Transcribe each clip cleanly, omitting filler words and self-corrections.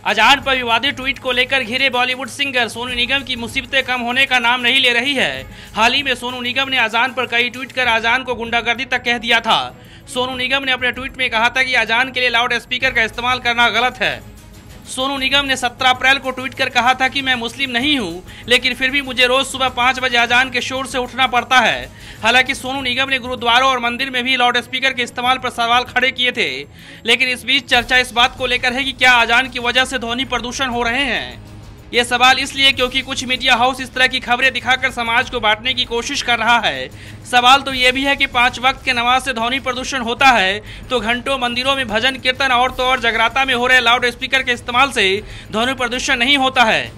अजान पर विवादित ट्वीट को लेकर घिरे बॉलीवुड सिंगर सोनू निगम की मुसीबतें कम होने का नाम नहीं ले रही है। हाल ही में सोनू निगम ने अजान पर कई ट्वीट कर अजान को गुंडागर्दी तक कह दिया था। सोनू निगम ने अपने ट्वीट में कहा था कि अजान के लिए लाउड स्पीकर का इस्तेमाल करना गलत है। सोनू निगम ने 17 अप्रैल को ट्वीट कर कहा था कि मैं मुस्लिम नहीं हूं, लेकिन फिर भी मुझे रोज सुबह 5 बजे अजान के शोर से उठना पड़ता है। हालांकि सोनू निगम ने गुरुद्वारों और मंदिर में भी लाउड स्पीकर के इस्तेमाल पर सवाल खड़े किए थे, लेकिन इस बीच चर्चा इस बात को लेकर है कि क्या अजान की वजह से ध्वनि प्रदूषण हो रहे हैं। ये सवाल इसलिए क्योंकि कुछ मीडिया हाउस इस तरह की खबरें दिखाकर समाज को बांटने की कोशिश कर रहा है। सवाल तो ये भी है कि 5 वक्त के नमाज से ध्वनि प्रदूषण होता है, तो घंटों मंदिरों में भजन कीर्तन और तो और जगराता में हो रहे लाउड स्पीकर के इस्तेमाल से ध्वनि प्रदूषण नहीं होता है।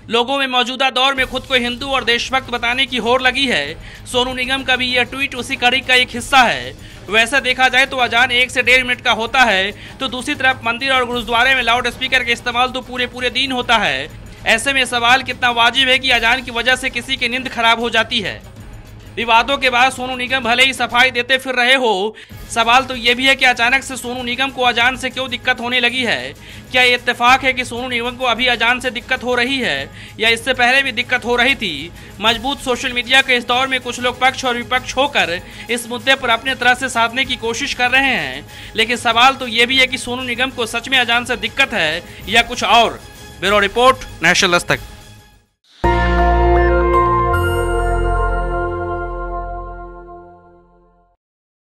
लोगों में मौजूदा दौर में खुद को हिंदू और देशभक्त बताने की होड़ लगी है। सोनू निगम का भी यह ट्वीट उसी कड़ी का एक हिस्सा है। वैसा देखा जाए तो अजान 1 से 1.5 मिनट का होता है, तो दूसरी तरफ मंदिर और गुरुद्वारे में लाउड स्पीकर के इस्तेमाल तो पूरे दिन होता है। ऐसे में सवाल कितना वाजिब है कि अजान की वजह से किसी की नींद खराब हो जाती है। विवादों के बाद सोनू निगम भले ही सफाई देते फिर रहे हो, सवाल तो ये भी है कि अचानक से सोनू निगम को अजान से क्यों दिक्कत होने लगी है। क्या ये इत्तेफाक है कि सोनू निगम को अभी अजान से दिक्कत हो रही है, या इससे पहले भी दिक्कत हो रही थी। मजबूत सोशल मीडिया के इस दौर में कुछ लोग पक्ष और विपक्ष होकर इस मुद्दे पर अपने तरह से साधने की कोशिश कर रहे हैं, लेकिन सवाल तो ये भी है कि सोनू निगम को सच में अजान से दिक्कत है या कुछ और। Bureau report, national Dastak.